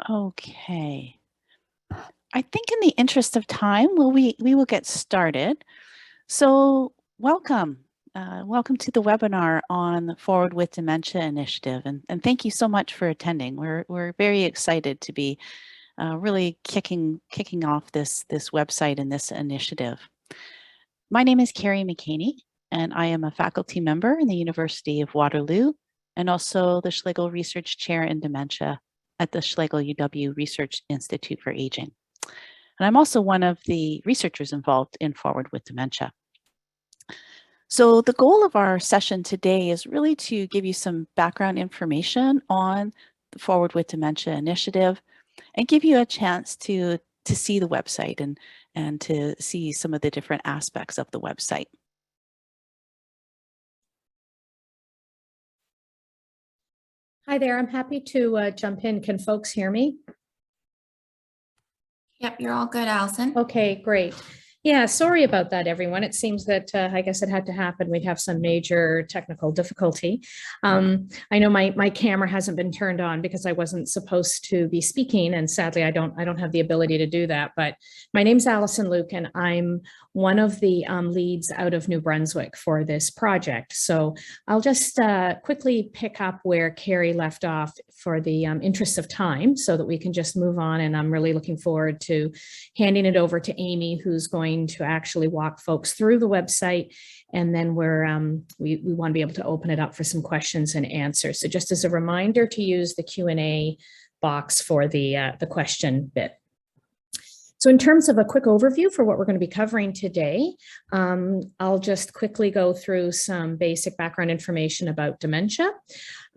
Okay. I think in the interest of time, we will get started. So welcome. Welcome to the webinar on the Forward with Dementia initiative. And thank you so much for attending. We're very excited to be really kicking off this website and this initiative. My name is Carrie McCaney, and I am a faculty member in the University of Waterloo and also the Schlegel Research Chair in Dementia at the Schlegel UW Research Institute for Aging. And I'm also one of the researchers involved in Forward with Dementia. So the goal of our session today is really to give you some background information on the Forward with Dementia initiative and give you a chance to see the website and to see some of the different aspects of the website. Hi there, I'm happy to jump in. Can folks hear me? Yep, you're all good, Allison. Okay, great. Yeah, sorry about that, everyone. It seems that I guess it had to happen. We'd have some major technical difficulty. I know my camera hasn't been turned on because I wasn't supposed to be speaking, and sadly, I don't have the ability to do that. But my name's Allison Luke, and I'm one of the leads out of New Brunswick for this project. So I'll just quickly pick up where Carrie left off for the interest of time, so that we can just move on. And I'm really looking forward to handing it over to Amy, who's going to actually walk folks through the website, and then we want to be able to open it up for some questions and answers. So just as a reminder to use the Q&A box for the question bit. So in terms of a quick overview for what we're going to be covering today, I'll just quickly go through some basic background information about dementia.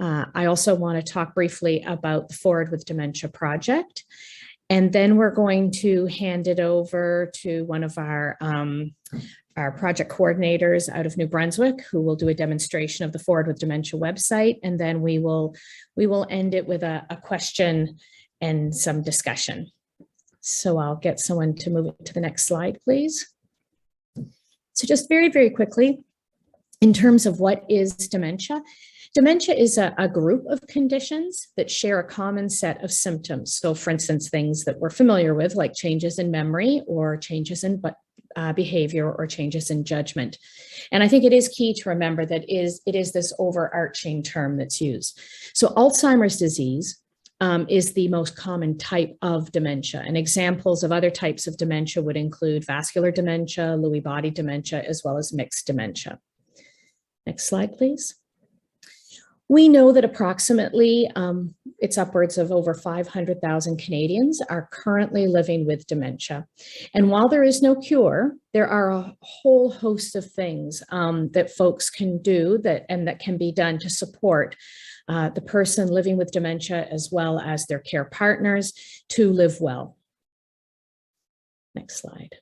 I also want to talk briefly about the Forward with Dementia project. And then we're going to hand it over to one of our project coordinators out of New Brunswick, who will do a demonstration of the Forward with Dementia website. And then we will end it with a question and some discussion. So I'll get someone to move it to the next slide, please. So just very, very quickly, in terms of what is dementia, dementia is a group of conditions that share a common set of symptoms. So for instance, things that we're familiar with, like changes in memory or changes in behavior or changes in judgment. And I think it is key to remember that it is this overarching term that's used. So Alzheimer's disease is the most common type of dementia. And examples of other types of dementia would include vascular dementia, Lewy body dementia, as well as mixed dementia. Next slide, please. We know that approximately it's upwards of over 500,000 Canadians are currently living with dementia. And while there is no cure, there are a whole host of things that folks can do that can be done to support the person living with dementia as well as their care partners to live well. Next slide.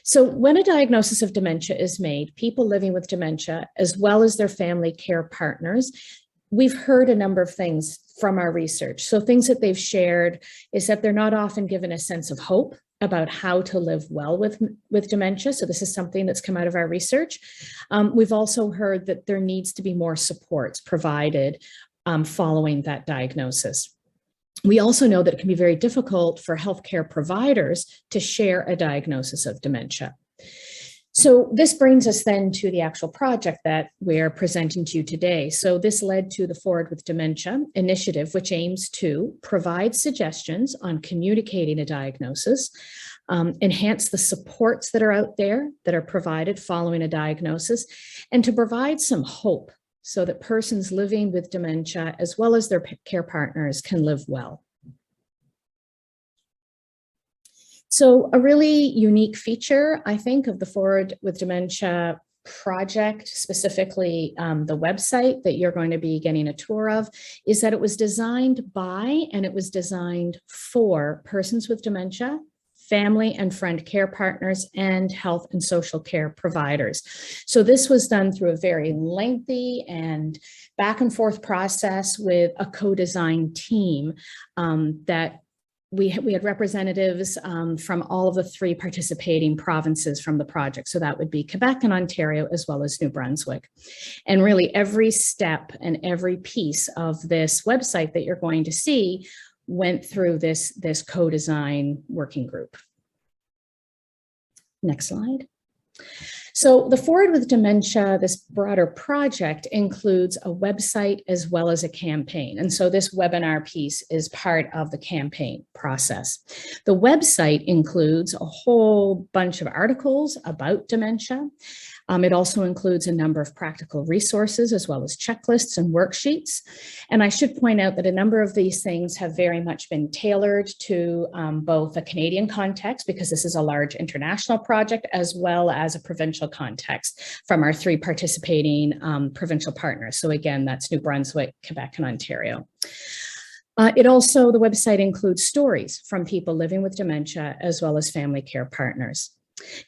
So when a diagnosis of dementia is made, people living with dementia, as well as their family care partners, we've heard a number of things from our research. So things that they've shared is that they're not often given a sense of hope about how to live well with dementia. So this is something that's come out of our research. We've also heard that there needs to be more supports provided following that diagnosis. We also know that it can be very difficult for healthcare providers to share a diagnosis of dementia. So this brings us then to the actual project that we're presenting to you today. So this led to the Forward with Dementia initiative, which aims to provide suggestions on communicating a diagnosis, enhance the supports that are out there that are provided following a diagnosis, and to provide some hope so that persons living with dementia, as well as their care partners, can live well. So a really unique feature, I think, of the Forward with Dementia project, specifically the website that you're going to be getting a tour of, is that it was designed by and it was designed for persons with dementia, family and friend care partners, and health and social care providers. So this was done through a very lengthy and back and forth process with a co-design team that we had representatives from all of the 3 participating provinces from the project. So that would be Quebec and Ontario, as well as New Brunswick. And really every step and every piece of this website that you're going to see went through this co-design working group. Next slide. So the Forward with Dementia, this broader project includes a website as well as a campaign. And so this webinar piece is part of the campaign process. The website includes a whole bunch of articles about dementia. It also includes a number of practical resources as well as checklists and worksheets. And I should point out that a number of these things have very much been tailored to both a Canadian context, because this is a large international project, as well as a provincial context from our 3 participating provincial partners. So again, that's New Brunswick, Quebec, and Ontario. The website includes stories from people living with dementia, as well as family care partners.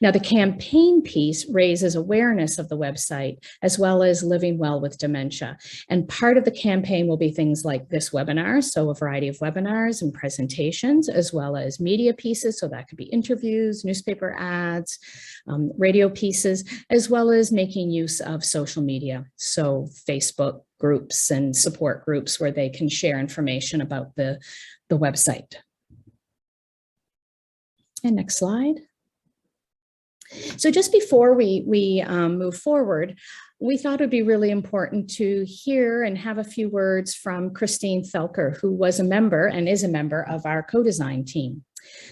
Now, the campaign piece raises awareness of the website, as well as living well with dementia. And part of the campaign will be things like this webinar, so a variety of webinars and presentations, as well as media pieces. So that could be interviews, newspaper ads, radio pieces, as well as making use of social media. So Facebook groups and support groups where they can share information about the website. And next slide. So just before we move forward, we thought it would be really important to hear and have a few words from Christine Felker, who was a member and is a member of our co-design team.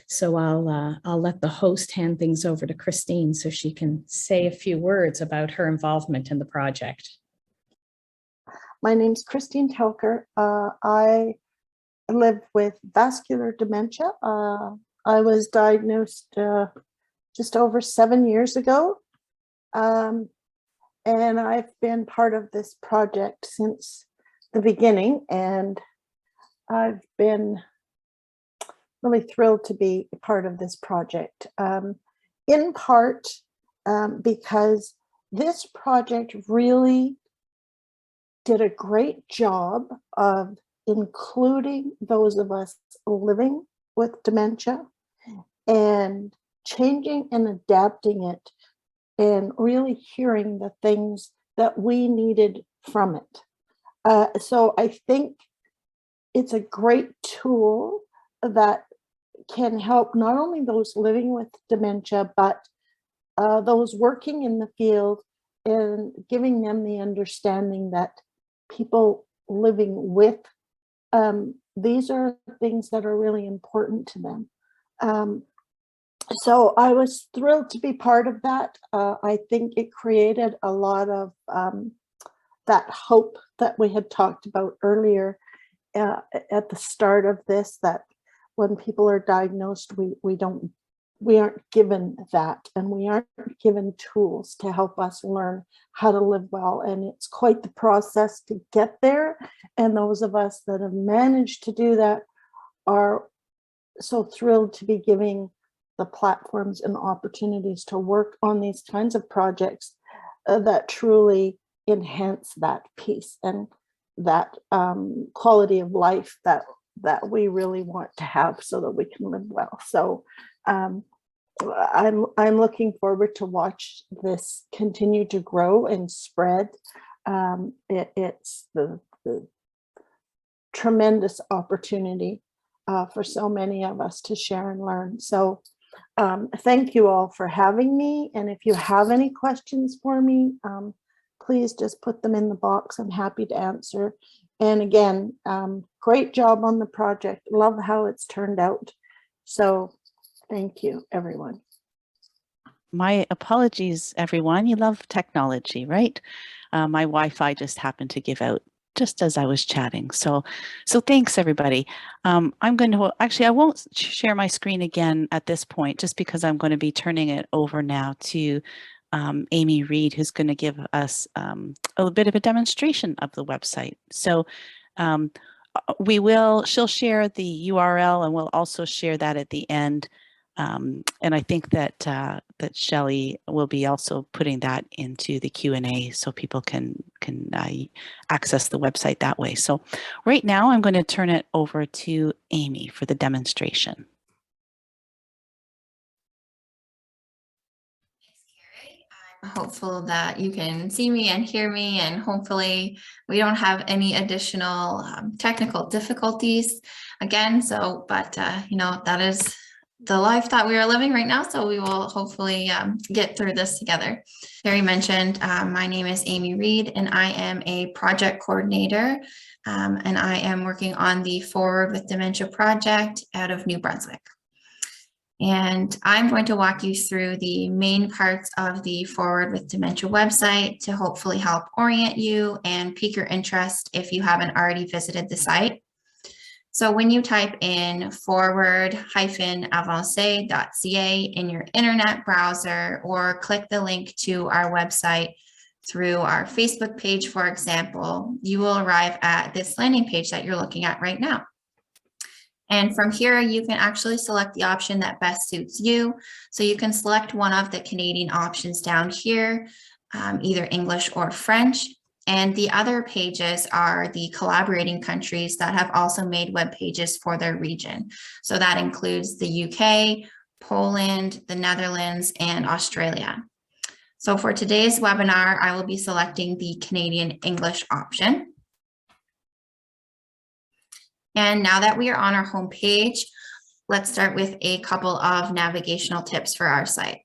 So I'll let the host hand things over to Christine so she can say a few words about her involvement in the project. My name's Christine Telker. I live with vascular dementia. I was diagnosed just over 7 years ago. And I've been part of this project since the beginning, and I've been really thrilled to be a part of this project, in part because this project really did a great job of including those of us living with dementia and changing and adapting it, and really hearing the things that we needed from it. So I think it's a great tool that can help not only those living with dementia, but those working in the field, and giving them the understanding that people living with, these are things that are really important to them. So I was thrilled to be part of that. I think it created a lot of that hope that we had talked about earlier at the start of this, that when people are diagnosed, we aren't given that, and we aren't given tools to help us learn how to live well. And it's quite the process to get there. And those of us that have managed to do that are so thrilled to be giving the platforms and opportunities to work on these kinds of projects that truly enhance that piece and that quality of life that we really want to have, so that we can live well. So I'm looking forward to watch this continue to grow and spread. It's the tremendous opportunity for so many of us to share and learn. So thank you all for having me. And if you have any questions for me, please just put them in the box. I'm happy to answer. And again, great job on the project. Love how it's turned out. So thank you, everyone. My apologies, everyone. You love technology, right? My Wi-Fi just happened to give out just as I was chatting. So thanks, everybody. I'm going to, actually, I won't share my screen again at this point, just because I'm going to be turning it over now to Amy Reed, who's going to give us a little bit of a demonstration of the website. So she'll share the URL, and we'll also share that at the end. And I think that that Shelley will be also putting that into the Q&A, so people can access the website that way. So right now I'm going to turn it over to Amy for the demonstration. hopeful that you can see me and hear me, and hopefully we don't have any additional technical difficulties again. So, but you know, that is the life that we are living right now. So we will hopefully get through this together. Carrie mentioned, my name is Amy Reed, and I am a project coordinator, and I am working on the Forward with Dementia project out of New Brunswick. And I'm going to walk you through the main parts of the Forward with Dementia website to hopefully help orient you and pique your interest if you haven't already visited the site. So when you type in forward-avancé.ca in your internet browser, or click the link to our website through our Facebook page, for example, you will arrive at this landing page that you're looking at right now. And from here, you can actually select the option that best suits you. So you can select one of the Canadian options down here, either English or French. And the other pages are the collaborating countries that have also made web pages for their region. So that includes the UK, Poland, the Netherlands, and Australia. So for today's webinar, I will be selecting the Canadian English option. And now that we are on our home page, let's start with a couple of navigational tips for our site.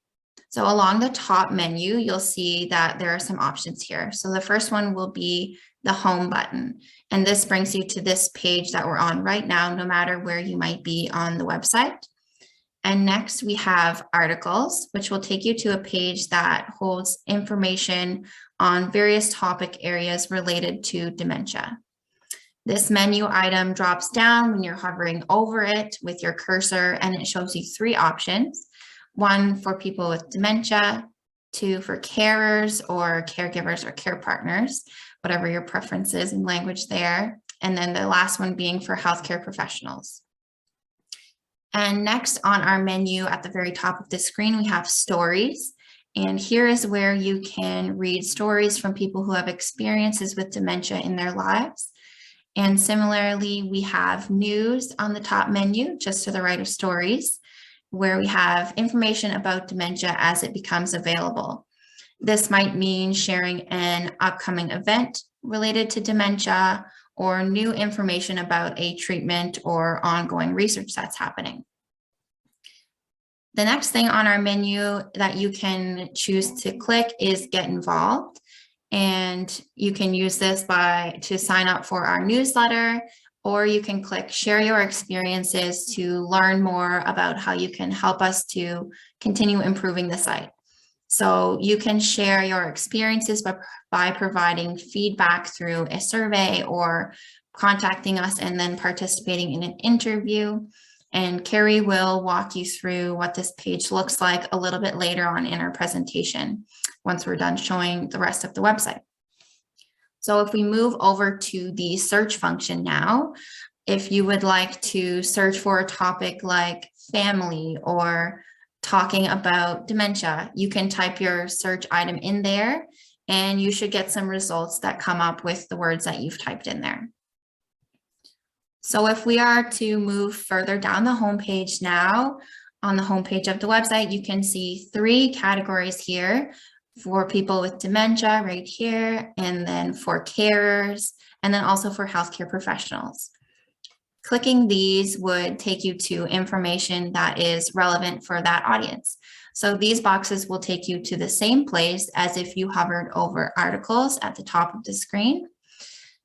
So along the top menu, you'll see that there are some options here. So the first one will be the home button. And this brings you to this page that we're on right now, no matter where you might be on the website. And next we have articles, which will take you to a page that holds information on various topic areas related to dementia. This menu item drops down when you're hovering over it with your cursor, and it shows you three options. One for people with dementia, two for carers or caregivers or care partners, whatever your preference is in language there. And then the last one being for healthcare professionals. And next on our menu at the very top of the screen, we have stories. And here is where you can read stories from people who have experiences with dementia in their lives. And similarly, we have news on the top menu, just to the right of stories, where we have information about dementia as it becomes available. This might mean sharing an upcoming event related to dementia, or new information about a treatment or ongoing research that's happening. The next thing on our menu that you can choose to click is Get Involved. And you can use this to sign up for our newsletter, or you can click Share Your Experiences to learn more about how you can help us to continue improving the site. So you can share your experiences by providing feedback through a survey or contacting us and then participating in an interview. And Carrie will walk you through what this page looks like a little bit later on in our presentation, once we're done showing the rest of the website. So if we move over to the search function now, if you would like to search for a topic like family or talking about dementia, you can type your search item in there and you should get some results that come up with the words that you've typed in there. So if we are to move further down the homepage now, on the homepage of the website, you can see three categories here for people with dementia right here, and then for carers, and then also for healthcare professionals. Clicking these would take you to information that is relevant for that audience. So these boxes will take you to the same place as if you hovered over articles at the top of the screen.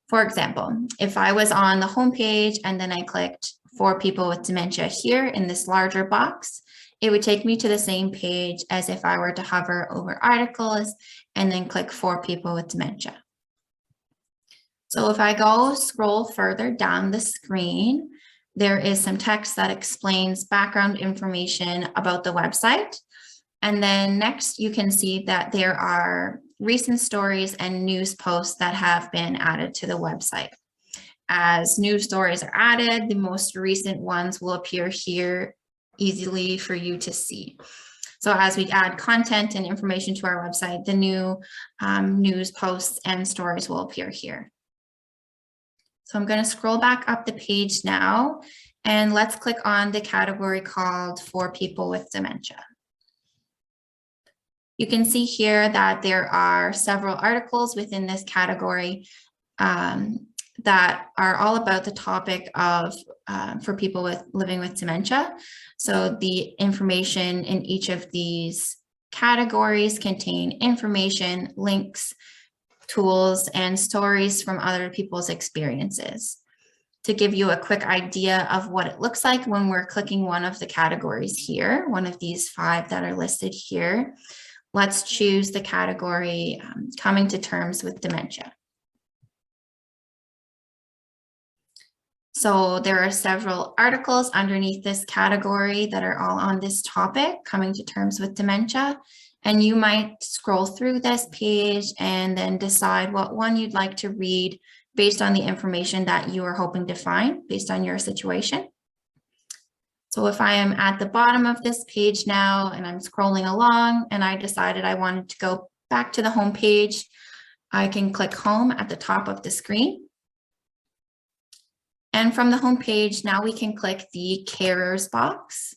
For example, if I was on the home page and then I clicked for people with dementia here in this larger box, it would take me to the same page as if I were to hover over articles and then click for people with dementia. So if I scroll further down the screen, there is some text that explains background information about the website. And then next you can see that there are recent stories and news posts that have been added to the website. As news stories are added, the most recent ones will appear here easily for you to see. So as we add content and information to our website, the new news posts and stories will appear here. So I'm going to scroll back up the page now, and let's click on the category called For People with Dementia. You can see here that there are several articles within this category that are all about the topic of for people living with dementia. So the information in each of these categories contain information, links, tools, and stories from other people's experiences. To give you a quick idea of what it looks like when we're clicking one of the categories here, one of these 5 that are listed here, let's choose the category coming to terms with dementia. So there are several articles underneath this category that are all on this topic, coming to terms with dementia. And you might scroll through this page and then decide what one you'd like to read based on the information that you are hoping to find based on your situation. So if I am at the bottom of this page now and I'm scrolling along and I decided I wanted to go back to the home page, I can click home at the top of the screen. And from the home page, now we can click the carers box.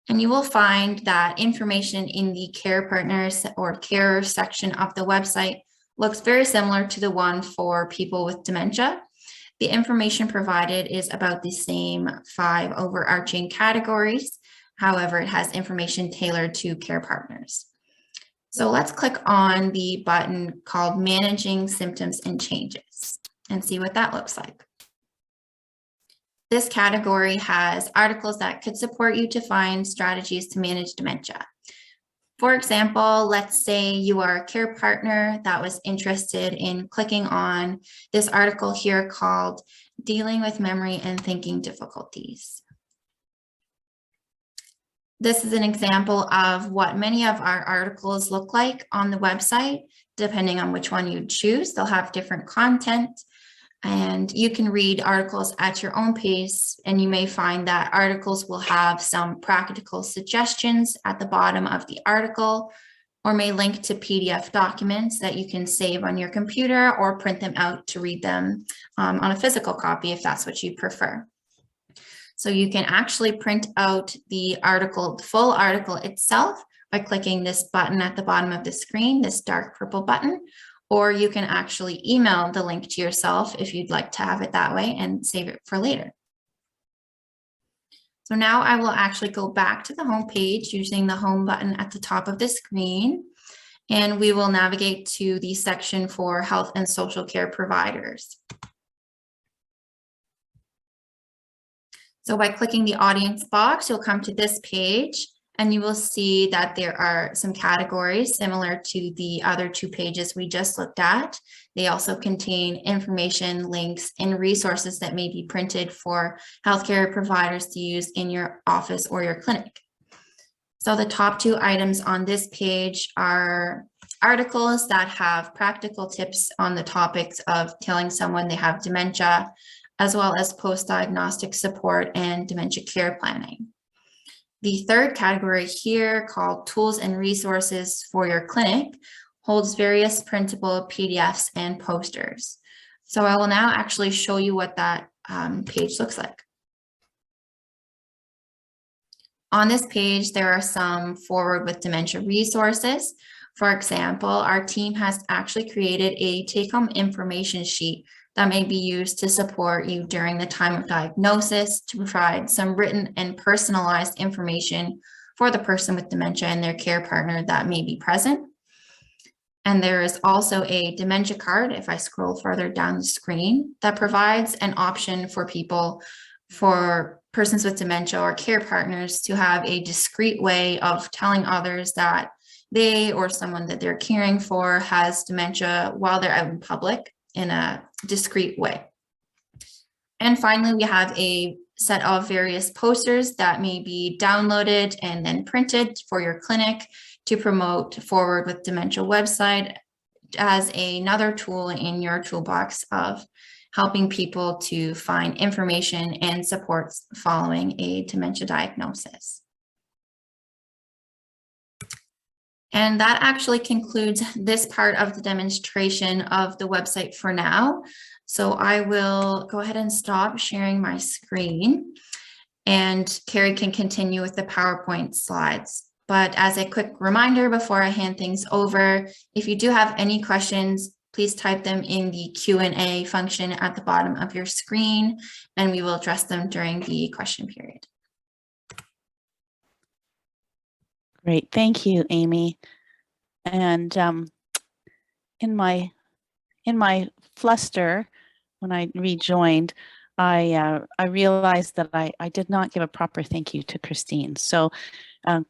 And you will find that information in the care partners or carer section of the website looks very similar to the one for people with dementia. The information provided is about the same 5 overarching categories. However, it has information tailored to care partners. So let's click on the button called Managing Symptoms and Changes and see what that looks like. This category has articles that could support you to find strategies to manage dementia. For example, let's say you are a care partner that was interested in clicking on this article here called Dealing with Memory and Thinking Difficulties. This is an example of what many of our articles look like on the website. Depending on which one you choose, they'll have different content. And you can read articles at your own pace, and you may find that articles will have some practical suggestions at the bottom of the article, or may link to PDF documents that you can save on your computer or print them out to read them on a physical copy if that's what you prefer. So you can actually print out the article, the full article itself, by clicking this button at the bottom of the screen, this dark purple button. Or you can actually email the link to yourself if you'd like to have it that way and save it for later. So now I will actually go back to the home page using the home button at the top of the screen, and we will navigate to the section for health and social care providers. So by clicking the audience box, you'll come to this page. And you will see that there are some categories similar to the other 2 pages we just looked at. They also contain information, links, and resources that may be printed for healthcare providers to use in your office or your clinic. So the top 2 items on this page are articles that have practical tips on the topics of telling someone they have dementia, as well as post-diagnostic support and dementia care planning. The third category here, called Tools and Resources for Your Clinic, holds various printable PDFs and posters. So I will now actually show you what that page looks like. On this page, there are some Forward with Dementia resources. For example, our team has actually created a take-home information sheet that may be used to support you during the time of diagnosis, to provide some written and personalized information for the person with dementia and their care partner that may be present. And there is also a dementia card, if I scroll further down the screen, that provides an option for people, for persons with dementia or care partners, to have a discreet way of telling others that they or someone that they're caring for has dementia while they're out in public in a discreet way. And finally, we have a set of various posters that may be downloaded and then printed for your clinic to promote Forward with Dementia website as another tool in your toolbox of helping people to find information and supports following a dementia diagnosis. And that actually concludes this part of the demonstration of the website for now. So I will go ahead and stop sharing my screen, and Carrie can continue with the PowerPoint slides. But as a quick reminder before I hand things over, if you do have any questions, please type them in the Q&A function at the bottom of your screen, and we will address them during the question period. Great, thank you, Amy. And in my fluster, when I rejoined, I realized that I did not give a proper thank you to Christine. So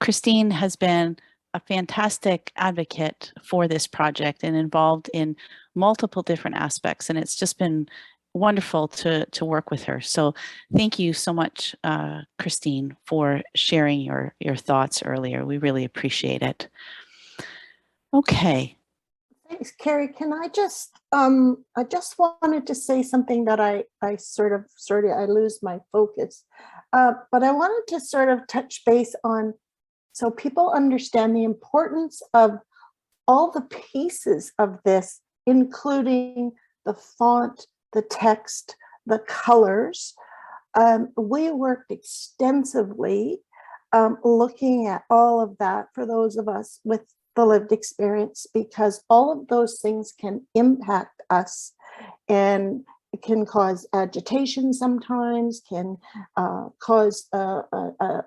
Christine has been a fantastic advocate for this project and involved in multiple different aspects, and it's just been wonderful to work with her. So thank you so much, Christine, for sharing your thoughts earlier. We really appreciate it. Okay. Thanks, Carrie. Can I just wanted to say something that I lose my focus, but I wanted to sort of touch base on, so people understand the importance of all the pieces of this, including the font, the text, the colors. We worked extensively looking at all of that for those of us with the lived experience, because all of those things can impact us and it can cause agitation sometimes, can cause a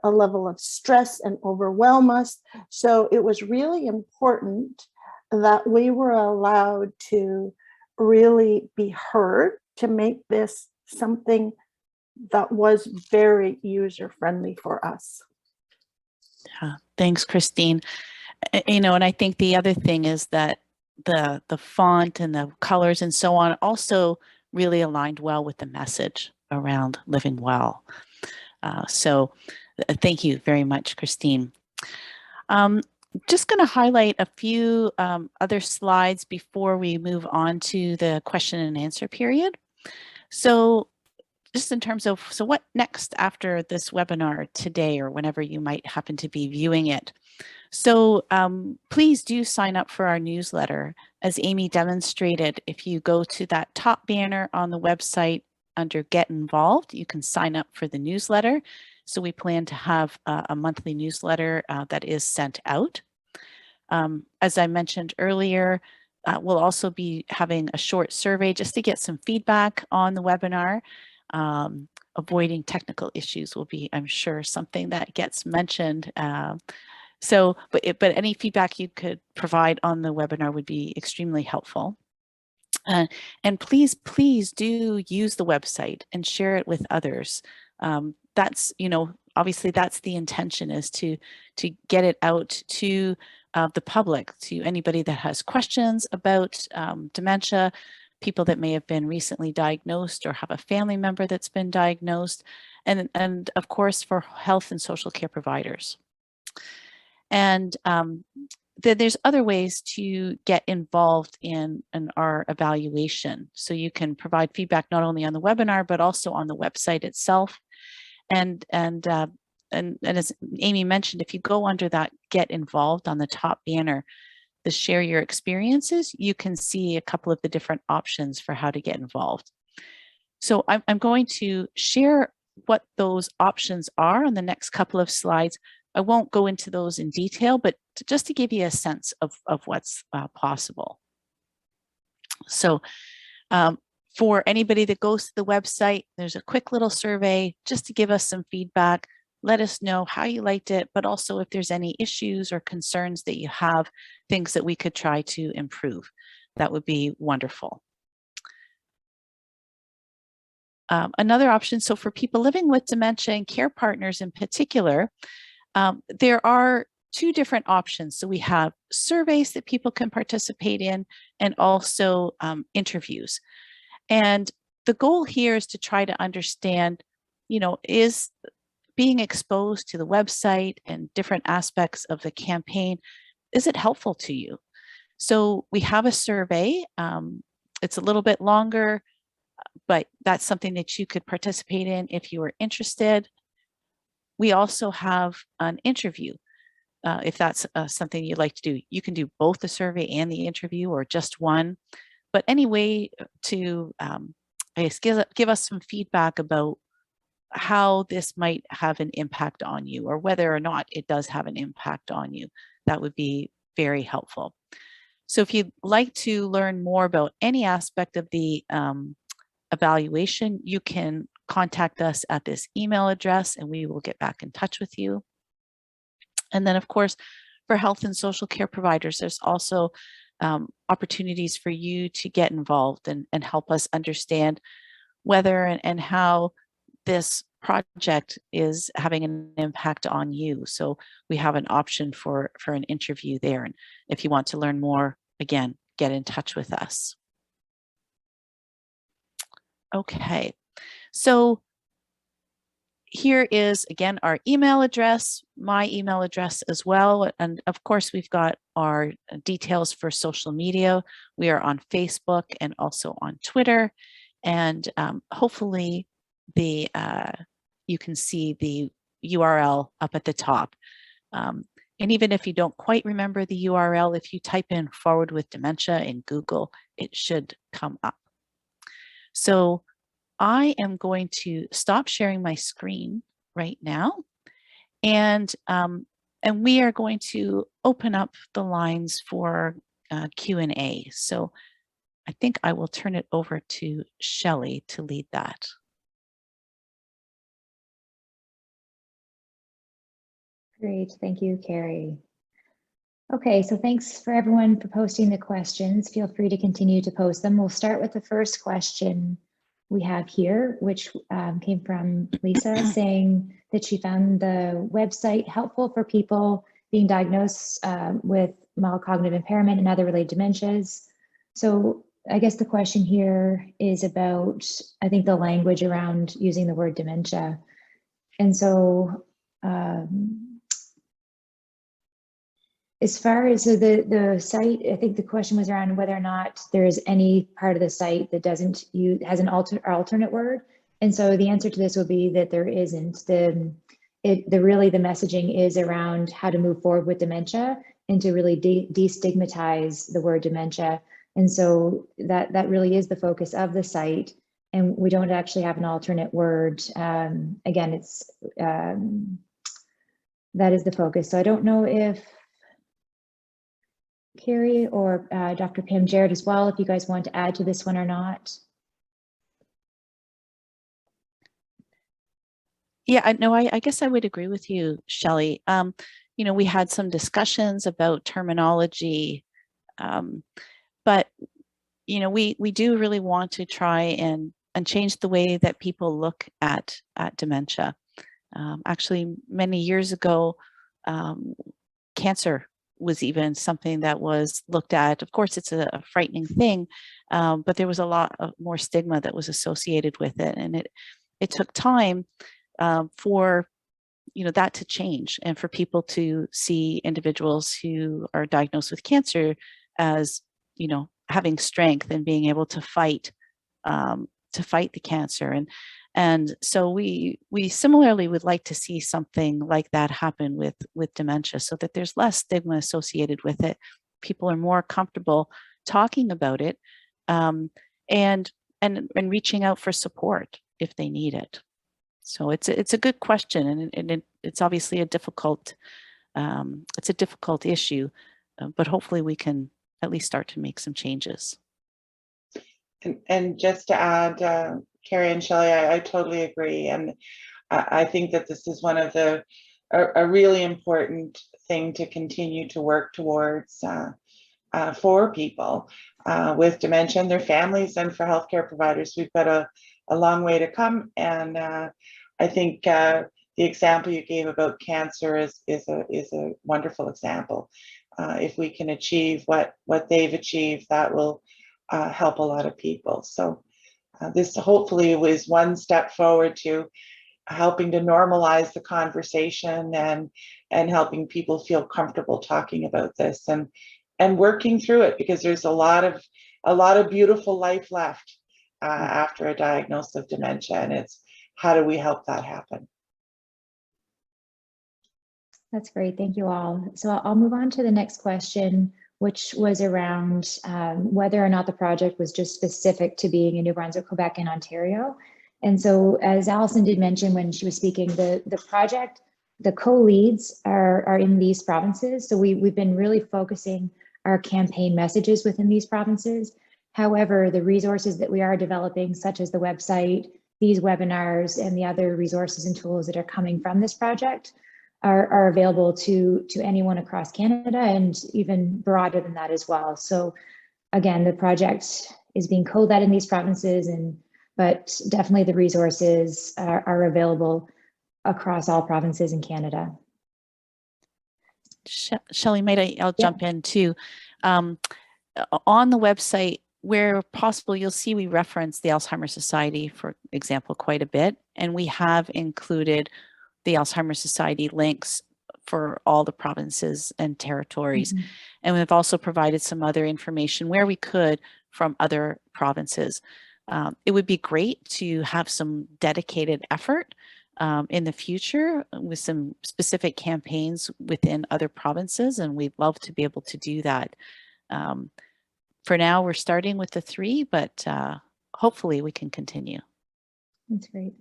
level of stress and overwhelm us. So it was really important that we were allowed to really be heard, to make this something that was very user-friendly for us. Yeah, thanks, Christine. You know, and I think the other thing is that the font and the colors and so on also really aligned well with the message around living well. So thank you very much, Christine. Just going to highlight a few other slides before we move on to the question and answer period. So just in terms of, so what next after this webinar today or whenever you might happen to be viewing it? So please do sign up for our newsletter. As Amy demonstrated, if you go to that top banner on the website under Get Involved, you can sign up for the newsletter. So we plan to have a monthly newsletter that is sent out. As I mentioned earlier, we'll also be having a short survey just to get some feedback on the webinar. Avoiding technical issues will be, I'm sure, something that gets mentioned. But any feedback you could provide on the webinar would be extremely helpful. And please do use the website and share it with others. That's, you know, obviously that's the intention, is to get it out to the public, to anybody that has questions about dementia, people that may have been recently diagnosed or have a family member that's been diagnosed, and of course for health and social care providers. And then there's other ways to get involved in our evaluation. So you can provide feedback not only on the webinar, but also on the website itself. And as Amy mentioned, if you go under that Get Involved on the top banner, the Share Your Experiences, you can see a couple of the different options for how to get involved. So I'm going to share what those options are on the next couple of slides. I won't go into those in detail, but just to give you a sense of what's possible. So for anybody that goes to the website, there's a quick little survey just to give us some feedback. Let us know how you liked it, but also if there's any issues or concerns that you have, things that we could try to improve. That would be wonderful. Another option, so for people living with dementia and care partners in particular, there are two different options. So we have surveys that people can participate in, and also interviews. And the goal here is to try to understand, you know, is being exposed to the website and different aspects of the campaign, is it helpful to you? So we have a survey. It's a little bit longer, but that's something that you could participate in if you were interested. We also have an interview. If that's something you'd like to do, you can do both the survey and the interview, or just one. But any way to I guess give us some feedback about how this might have an impact on you, or whether or not it does have an impact on you. That would be very helpful. So if you'd like to learn more about any aspect of the evaluation, you can contact us at this email address and we will get back in touch with you. And then, of course, for health and social care providers, there's also opportunities for you to get involved and help us understand whether and how this project is having an impact on you. So we have an option for an interview there. And if you want to learn more, again, get in touch with us. Okay, so here is, again, our email address, my email address as well. And of course, we've got our details for social media. We are on Facebook and also on Twitter. And hopefully you can see the URL up at the top. And even if you don't quite remember the URL, if you type in Forward with Dementia in Google, it should come up. So I am going to stop sharing my screen right now, and we are going to open up the lines for Q&A. So I think I will turn it over to Shelley to lead that. Great, thank you, Carrie. Okay, so thanks for everyone for posting the questions. Feel free to continue to post them. We'll start with the first question we have here, which came from Lisa, saying that she found the website helpful for people being diagnosed with mild cognitive impairment and other related dementias. So I guess the question here is about, I think, the language around using the word dementia. And so as far as the site, I think the question was around whether or not there is any part of the site that doesn't use, has an alternate word. And so the answer to this would be that there isn't. Really the messaging is around how to move forward with dementia and to really destigmatize the word dementia. And so that really is the focus of the site. And we don't actually have an alternate word. Again, it's that is the focus. So I don't know if Carrie or Dr. Pam, Jared as well, if you guys want to add to this one or not. Yeah, no, I guess I would agree with you, Shelley. You know, we had some discussions about terminology, but you know, we do really want to try and change the way that people look at dementia. Actually, many years ago, cancer was even something that was looked at. Of course, it's a frightening thing, but there was a lot of more stigma that was associated with it, and it took time for that to change, and for people to see individuals who are diagnosed with cancer as having strength and being able to fight the cancer. And so we similarly would like to see something like that happen with dementia, so that there's less stigma associated with it. People are more comfortable talking about it, and reaching out for support if they need it. So it's a good question, and it's obviously a difficult issue, but hopefully we can at least start to make some changes. And just to add, Carrie and Shelley, I totally agree. And I think that this is one of a really important thing to continue to work towards for people with dementia and their families, and for healthcare providers. We've got a long way to come. And I think the example you gave about cancer is a wonderful example. If we can achieve what they've achieved, that will help a lot of people. So this hopefully was one step forward to helping to normalize the conversation and helping people feel comfortable talking about this and working through it, because there's a lot of beautiful life left after a diagnosis of dementia, and it's how do we help that happen? That's great, thank you all. So I'll move on to the next question, which was around whether or not the project was just specific to being in New Brunswick, Quebec, and Ontario. And so, as Allison did mention when she was speaking, the project, the co-leads are in these provinces. So we've been really focusing our campaign messages within these provinces. However, the resources that we are developing, such as the website, these webinars, and the other resources and tools that are coming from this project are available to anyone across Canada and even broader than that as well. So again, the project is being co-led in these provinces, but definitely the resources are available across all provinces in Canada. Shelley, I'll jump in too. On the website, where possible, you'll see we reference the Alzheimer's Society, for example, quite a bit, and we have included the Alzheimer's Society links for all the provinces and territories. Mm-hmm. And we've also provided some other information where we could from other provinces. It would be great to have some dedicated effort in the future with some specific campaigns within other provinces, and we'd love to be able to do that. For now, we're starting with the 3, but hopefully we can continue. That's great.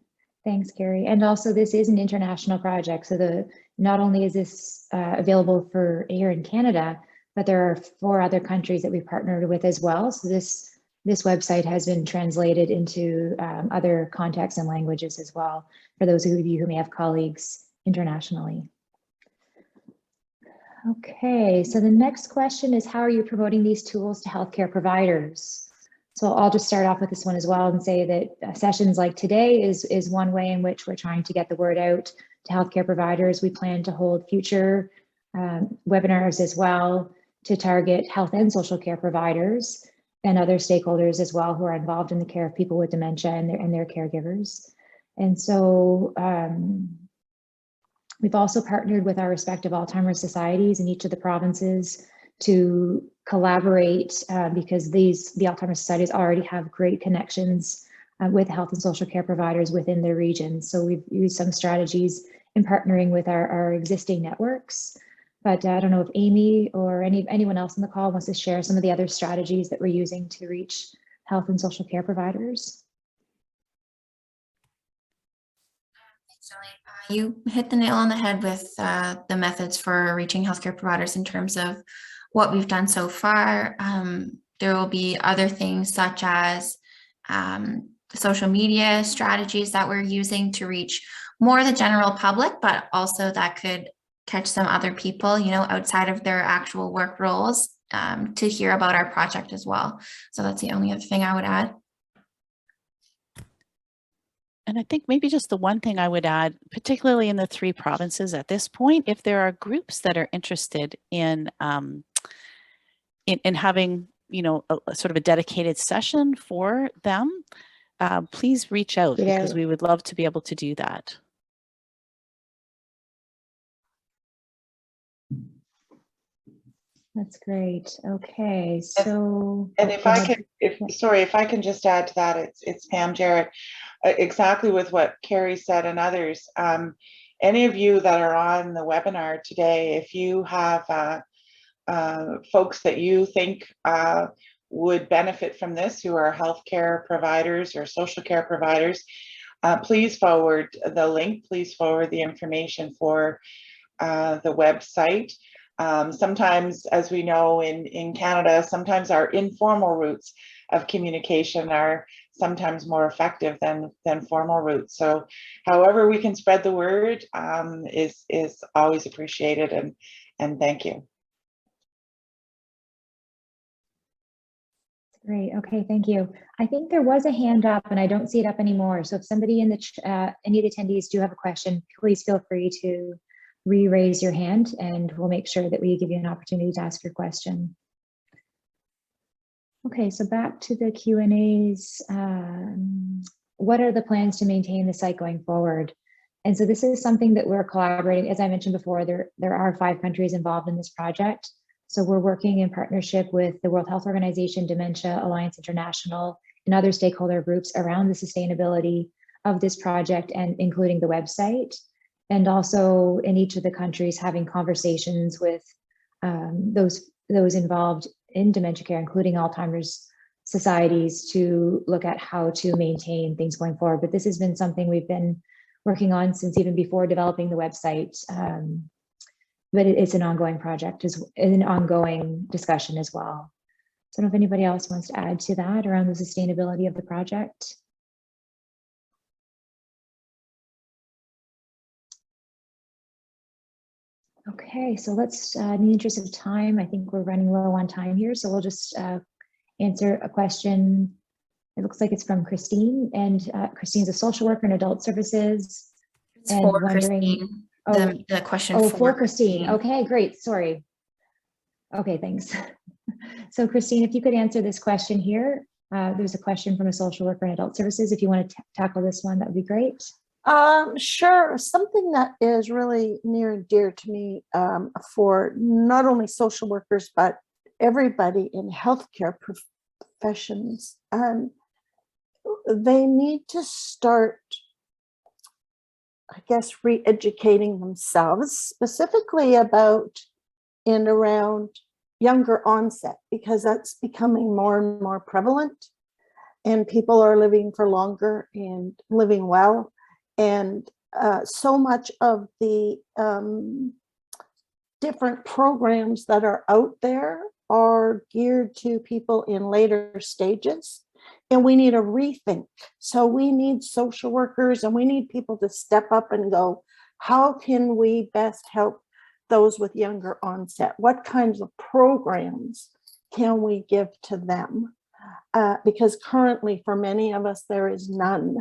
Thanks, Carrie. And also, this is an international project. So not only is this available for here in Canada, but there are 4 other countries that we've partnered with as well. So this website has been translated into other contexts and languages as well, for those of you who may have colleagues internationally. Okay, so the next question is, how are you promoting these tools to healthcare providers? So I'll just start off with this one as well and say that sessions like today is one way in which we're trying to get the word out to healthcare providers. We plan to hold future webinars as well to target health and social care providers and other stakeholders as well who are involved in the care of people with dementia and their caregivers. And so we've also partnered with our respective Alzheimer's societies in each of the provinces to collaborate because the Alzheimer's societies already have great connections with health and social care providers within their regions. So we've used some strategies in partnering with our existing networks. But I don't know if Amy or anyone else on the call wants to share some of the other strategies that we're using to reach health and social care providers. You hit the nail on the head with the methods for reaching healthcare providers in terms of what we've done so far. There will be other things such as social media strategies that we're using to reach more the general public, but also that could catch some other people, outside of their actual work roles to hear about our project as well. So that's the only other thing I would add. And I think maybe just the one thing I would add, particularly in the 3 provinces at this point, if there are groups that are interested in having, a sort of a dedicated session for them, please reach out because we would love to be able to do that. That's great. Okay, so if I can just add to that, it's Pam Jarrett, exactly with what Carrie said and others. Any of you that are on the webinar today, if you have folks that you think would benefit from this, who are healthcare providers or social care providers, please forward the link, please forward the information for the website. Sometimes, as we know in Canada, sometimes our informal routes of communication are sometimes more effective than formal routes. So however we can spread the word is always appreciated, and thank you. Great. Okay, thank you. I think there was a hand up and I don't see it up anymore. So if somebody in the any of the attendees do have a question, please feel free to re-raise your hand and we'll make sure that we give you an opportunity to ask your question. Okay, so back to the Q&As. What are the plans to maintain the site going forward? And so this is something that we're collaborating. As I mentioned before, there are 5 countries involved in this project. So we're working in partnership with the World Health Organization, Dementia Alliance International, and other stakeholder groups around the sustainability of this project, and including the website. And also in each of the countries having conversations with those involved in dementia care, including Alzheimer's societies to look at how to maintain things going forward. But this has been something we've been working on since even before developing the website. But it's an ongoing project, is an ongoing discussion as well. So I don't know if anybody else wants to add to that around the sustainability of the project. Okay, so let's, in the interest of time, I think we're running low on time here, so we'll just answer a question. It looks like it's from Christine, and Christine's a social worker in adult services. It's and for wondering, Christine. oh, The question oh, for for Christine. Okay, great. Sorry. Okay, thanks. So Christine, if you could answer this question here. There's a question from a social worker in adult services. If you want to tackle this one, that would be great. Sure. Something that is really near and dear to me, for not only social workers, but everybody in healthcare professions. They need to start, I guess, re-educating themselves, specifically about and around younger onset, because that's becoming more and more prevalent, and people are living for longer and living well. And so much of the different programs that are out there are geared to people in later stages, and we need a rethink. So we need social workers, and we need people to step up and go, how can we best help those with younger onset? What kinds of programs can we give to them? Because currently for many of us, there is none.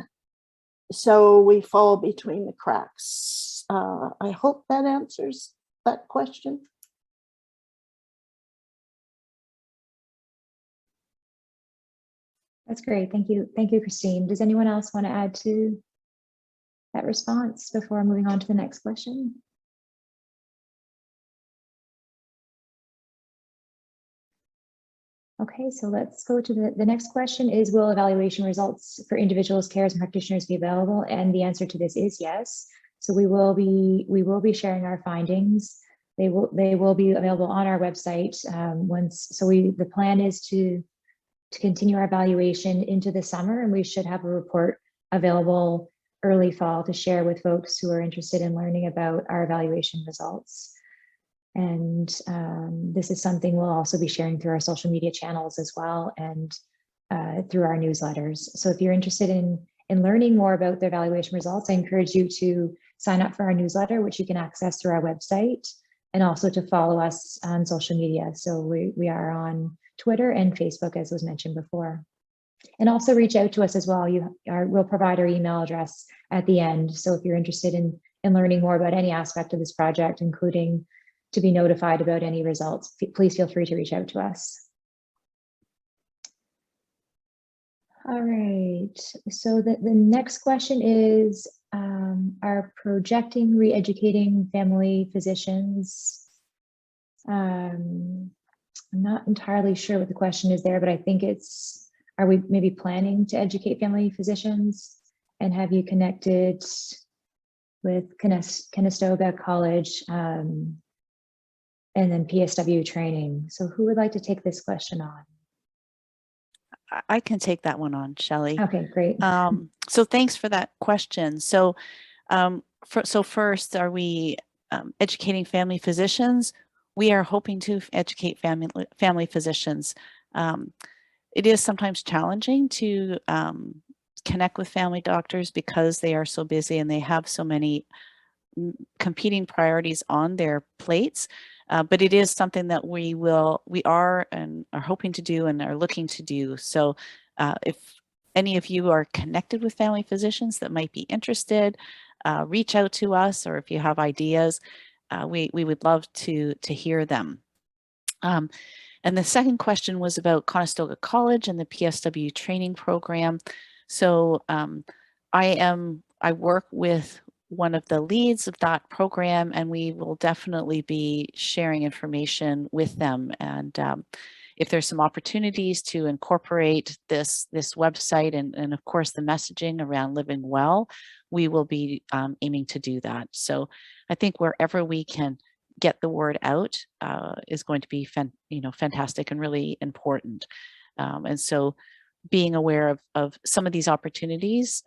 So we fall between the cracks. I hope that answers that question. That's great. Thank you. Thank you, Christine. Does anyone else want to add to that response before moving on to the next question? Okay, so let's go to the next question is, will evaluation results for individuals, carers, and practitioners be available? And the answer to this is yes. So we will be sharing our findings. They will be available on our website once. So the plan is to continue our evaluation into the summer, and we should have a report available early fall to share with folks who are interested in learning about our evaluation results. And this is something we'll also be sharing through our social media channels as well, and through our newsletters. So if you're interested in learning more about the evaluation results, I encourage you to sign up for our newsletter, which you can access through our website, and also to follow us on social media. So we are on Twitter and Facebook, as was mentioned before. And also reach out to us as well. We'll provide our email address at the end. So if you're interested in learning more about any aspect of this project, including to be notified about any results, please feel free to reach out to us. All right, so the next question is, are projecting re-educating family physicians? I'm not entirely sure what the question is there, but I think it's, are we maybe planning to educate family physicians? And have you connected with Conestoga College and then PSW training? So who would like to take this question on? I can take that one on, Shelley. Okay, great. So thanks for that question. So, first, are we educating family physicians? We are hoping to educate family physicians. It is sometimes challenging to connect with family doctors because they are so busy and they have so many competing priorities on their plates. But it is something that we are hoping to do and are looking to do. So if any of you are connected with family physicians that might be interested, reach out to us, or if you have ideas, we would love to hear them. And the second question was about Conestoga College and the PSW training program. So I work with one of the leads of that program, and we will definitely be sharing information with them. And if there's some opportunities to incorporate this website and of course the messaging around living well, we will be aiming to do that. So I think wherever we can get the word out is going to be fantastic and really important. And so being aware of some of these opportunities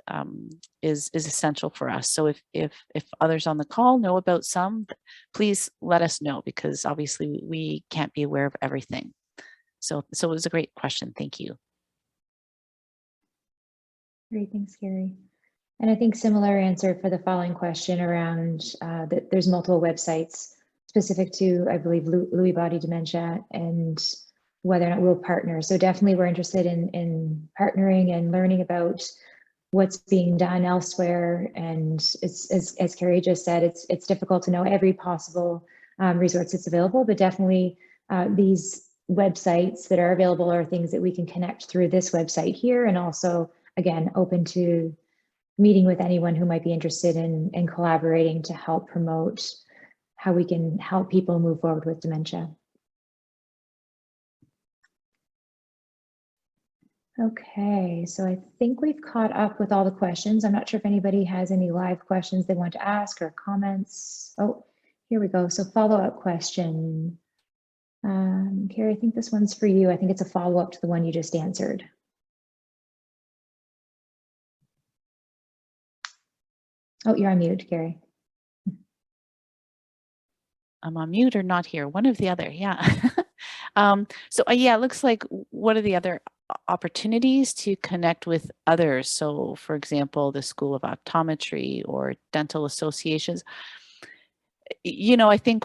is essential for us. So if others on the call know about some, please let us know, because obviously we can't be aware of everything. So it was a great question. Thank you. Great, thanks, Carrie. And I think similar answer for the following question around that there's multiple websites specific to, I believe, Lewy body dementia and whether or not we'll partner. So definitely we're interested in partnering and learning about what's being done elsewhere. And it's, as Carrie just said, it's difficult to know every possible resource that's available, but definitely these websites that are available are things that we can connect through this website here, and also, again, open to meeting with anyone who might be interested in collaborating to help promote how we can help people move forward with dementia. Okay, so I think we've caught up with all the questions. I'm not sure if anybody has any live questions they want to ask or comments. Oh, here we go. So follow-up question. Carrie, I think this one's for you. I think it's a follow-up to the one you just answered. Oh, you're on mute, Carrie. I'm on mute or not here, one or the other, yeah. Yeah, it looks like what are the other opportunities to connect with others? So for example, the School of Optometry or dental associations. You know, I think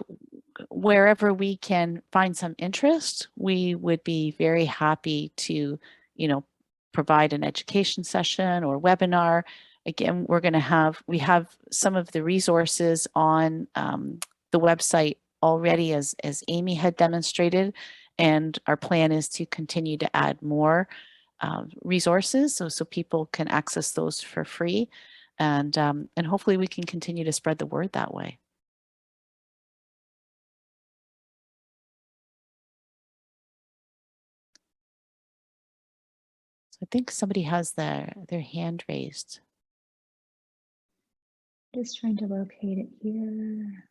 wherever we can find some interest, we would be very happy to, you know, provide an education session or webinar. Again, we have some of the resources on the website already, as Amy had demonstrated, and our plan is to continue to add more resources so people can access those for free, and hopefully we can continue to spread the word that way. So I think somebody has their hand raised. Just trying to locate it here.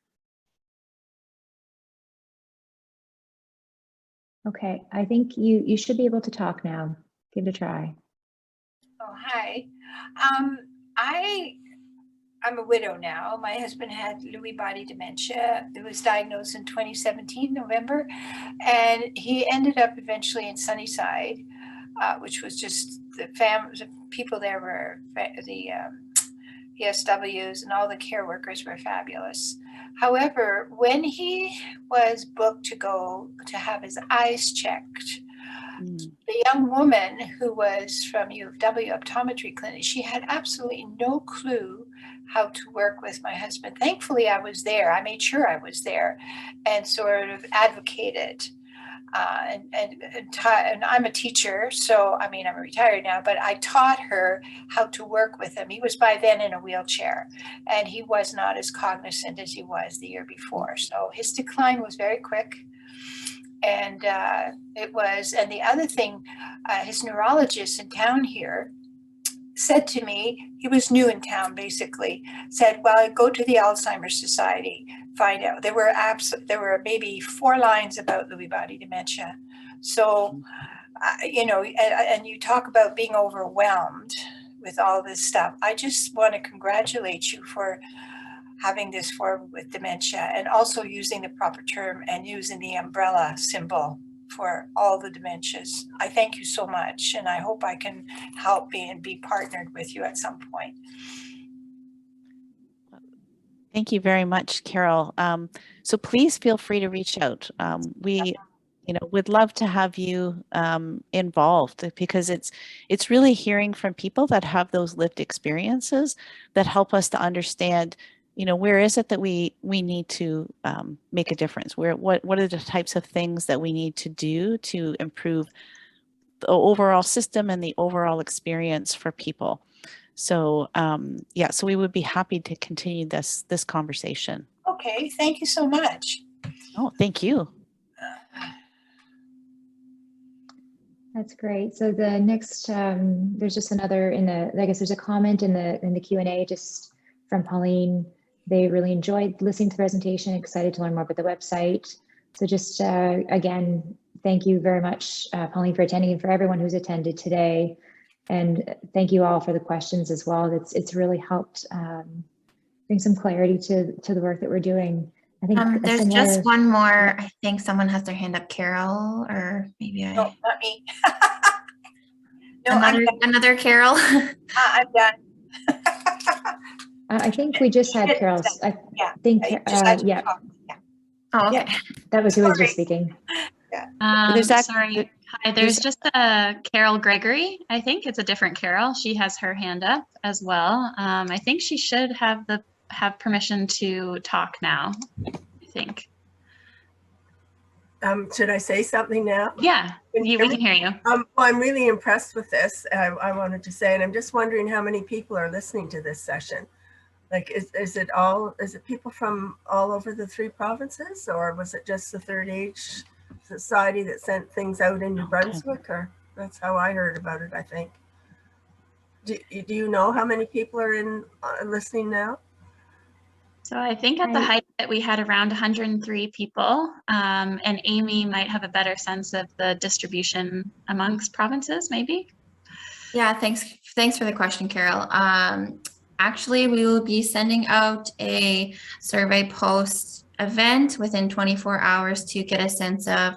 Okay, I think you should be able to talk now. Give it a try. Oh, hi. I'm a widow now. My husband had Lewy body dementia. It was diagnosed in 2017, November, and he ended up eventually in Sunnyside, which was just the people there were the PSWs, and all the care workers were fabulous. However, when he was booked to go to have his eyes checked, the young woman who was from U of W optometry clinic, she had absolutely no clue how to work with my husband. Thankfully, I was there. I made sure I was there and sort of advocated. And I'm a teacher, so I mean, I'm retired now, but I taught her how to work with him. He was by then in a wheelchair, and he was not as cognizant as he was the year before. So his decline was very quick. And and the other thing, his neurologist in town here said to me, he was new in town basically, said, well, go to the Alzheimer's Society, find out. There were maybe 4 lines about Lewy body dementia. So, you know, and you talk about being overwhelmed with all this stuff. I just want to congratulate you for having this forward with dementia, and also using the proper term and using the umbrella symbol for all the dementias. I thank you so much, and I hope I can help be partnered with you at some point. Thank you very much, Carol. So please feel free to reach out. We, you know, would love to have you involved, because it's really hearing from people that have those lived experiences that help us to understand, you know, where is it that we need to make a difference? What are the types of things that we need to do to improve the overall system and the overall experience for people? So yeah, so we would be happy to continue this conversation. Okay, thank you so much. Oh, thank you. That's great. So the next, there's just another I guess there's a comment in the Q&A just from Pauline. They really enjoyed listening to the presentation, excited to learn more about the website. So just again, thank you very much, Pauline, for attending, and for everyone who's attended today. And thank you all for the questions as well. It's really helped bring some clarity to the work that we're doing. I think there's just one more. I think someone has their hand up, Carol, or maybe No, not me. No, another Carol. I'm done. I think we just had Carol. I think, yeah. Oh, okay. Yeah, that was who was just Sorry. speaking. Sorry. Hi, there's just a Carol Gregory. I think it's a different Carol. She has her hand up as well. I think she should have permission to talk now, I think. Should I say something now? Yeah, we can hear you. Well, I'm really impressed with this. I wanted to say, and I'm just wondering how many people are listening to this session. Like, is it people from all over the 3 provinces, or was it just the Third Age Society that sent things out in New Brunswick? Or that's how I heard about it, I think. Do you know how many people are listening now? So I think at the height that we had around 103 people, and Amy might have a better sense of the distribution amongst provinces, maybe. Yeah, thanks for the question, Carol. Actually, we will be sending out a survey post event within 24 hours to get a sense of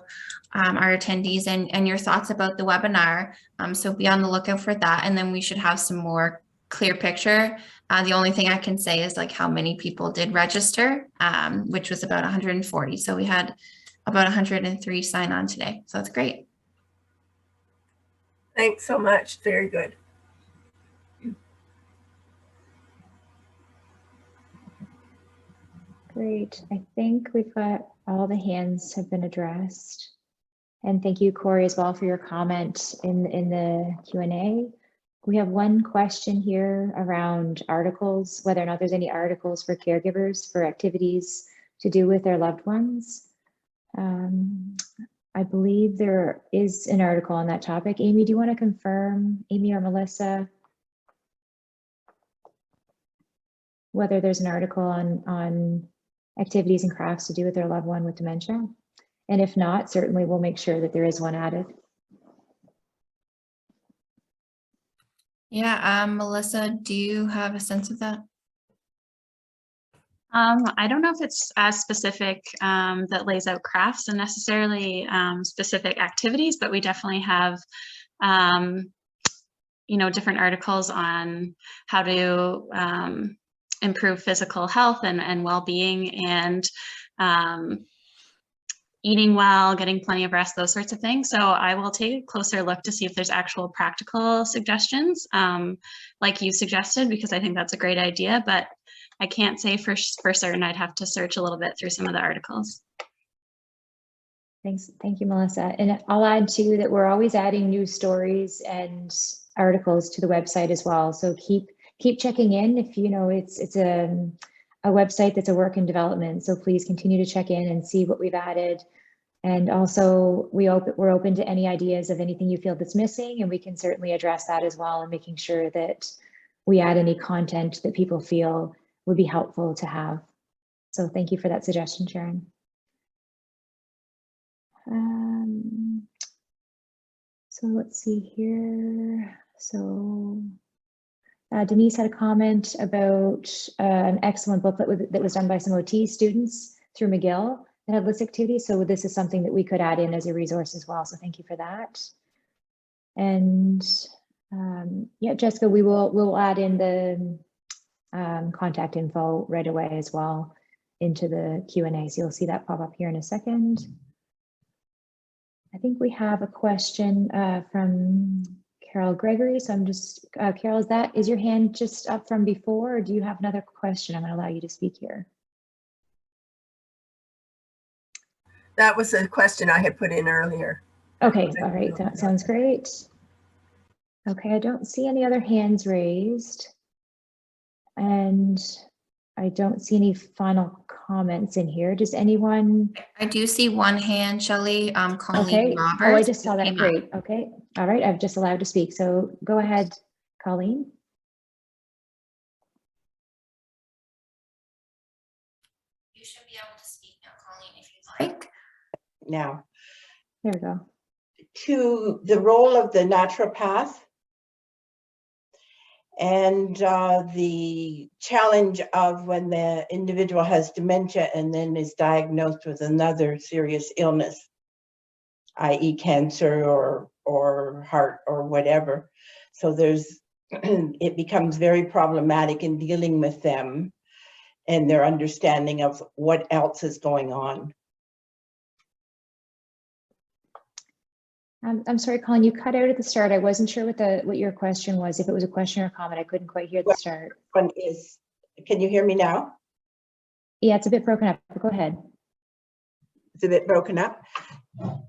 our attendees and your thoughts about the webinar. So be on the lookout for that, and then we should have some more clear picture. The only thing I can say is like how many people did register, which was about 140. So we had about 103 sign on today. So that's great. Thanks so much. Very good. Great. I think we've got all the hands have been addressed. And thank you, Corey, as well for your comment in the Q&A. We have one question here around articles, whether or not there's any articles for caregivers for activities to do with their loved ones. I believe there is an article on that topic. Amy, do you want to confirm, Amy or Melissa, whether there's an article on activities and crafts to do with their loved one with dementia? And if not, certainly we'll make sure that there is one added. Yeah, Melissa, do you have a sense of that? I don't know if it's as specific that lays out crafts and necessarily specific activities, but we definitely have, different articles on how to improve physical health and well-being and eating well, getting plenty of rest, those sorts of things. So I will take a closer look to see if there's actual practical suggestions like you suggested, because I think that's a great idea, but I can't say for certain. I'd have to search a little bit through some of the articles. Thanks. Thank you, Melissa. And I'll add too that we're always adding new stories and articles to the website as well. So keep checking in. If you know it's a website that's a work in development, so please continue to check in and see what we've added. And also we're open to any ideas of anything you feel that's missing, and we can certainly address that as well, and making sure that we add any content that people feel would be helpful to have. So thank you for that suggestion, Sharon. So let's see here. So Denise had a comment about an excellent booklet that was done by some OT students through McGill that had list activities. So this is something that we could add in as a resource as well. So thank you for that. And yeah, Jessica, we'll add in the contact info right away as well into the Q&A. So you'll see that pop up here in a second. I think we have a question from Carol Gregory. So I'm just, Carol, is your hand just up from before, or do you have another question? I'm going to allow you to speak here. That was a question I had put in earlier. Okay, all right, that sounds great. Okay, I don't see any other hands raised. And I don't see any final comments in here. Does anyone? I do see one hand, Shelley, Colleen Okay. Roberts. Oh, I just saw that. Great. Okay. All right. I've just allowed to speak. So go ahead, Colleen. You should be able to speak now, Colleen, if you'd like. Now, There we go. to the role of the naturopath and the challenge of when the individual has dementia and then is diagnosed with another serious illness, i.e. cancer or heart or whatever. So there's, it becomes very problematic in dealing with them and their understanding of what else is going on. I'm sorry, Colin, you cut out at the start. I wasn't sure what your question was. If it was a question or a comment, I couldn't quite hear the start. One is, can you hear me now? Yeah, it's a bit broken up. Go ahead. It's a bit broken up.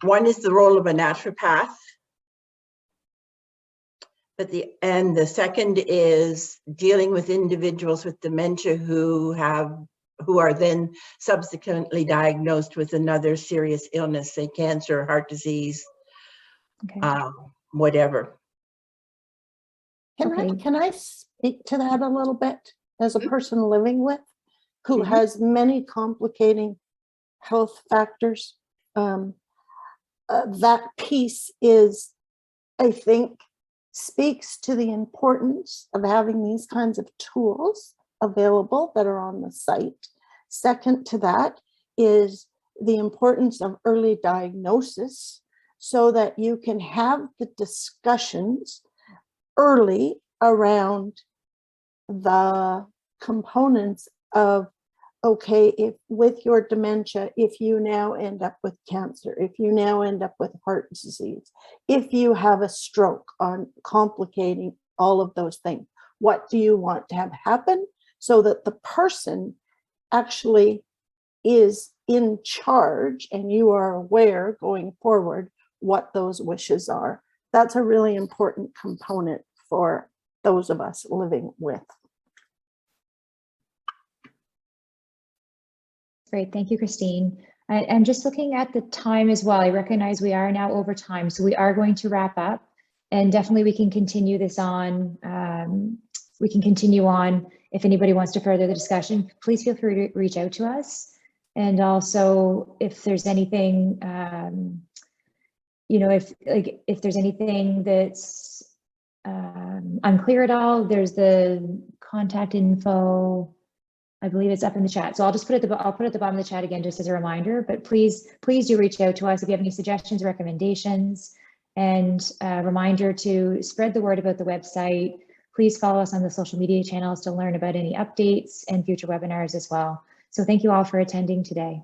One is the role of a naturopath, but the second is dealing with individuals with dementia who are then subsequently diagnosed with another serious illness, say cancer, heart disease, Okay. whatever. Can I speak to that a little bit as a person living with who Mhm. has many complicating health factors? That piece is, I think, speaks to the importance of having these kinds of tools available that are on the site. Second to that is the importance of early diagnosis so that you can have the discussions early around the components of, okay, if with your dementia, if you now end up with cancer, if you now end up with heart disease, if you have a stroke, on complicating all of those things, what do you want to have happen so that the person actually is in charge and you are aware going forward what those wishes are. That's a really important component for those of us living with. Great, thank you, Christine. And just looking at the time as well, I recognize we are now over time, so we are going to wrap up, and definitely we can continue this on. We can continue on if anybody wants to further the discussion. Please feel free to reach out to us, and also if there's anything, you know, if there's anything that's unclear at all, there's the contact info. I believe it's up in the chat. So I'll just put it I'll put it at the bottom of the chat again, just as a reminder, but please do reach out to us if you have any suggestions, recommendations, and a reminder to spread the word about the website. Please follow us on the social media channels to learn about any updates and future webinars as well. So thank you all for attending today.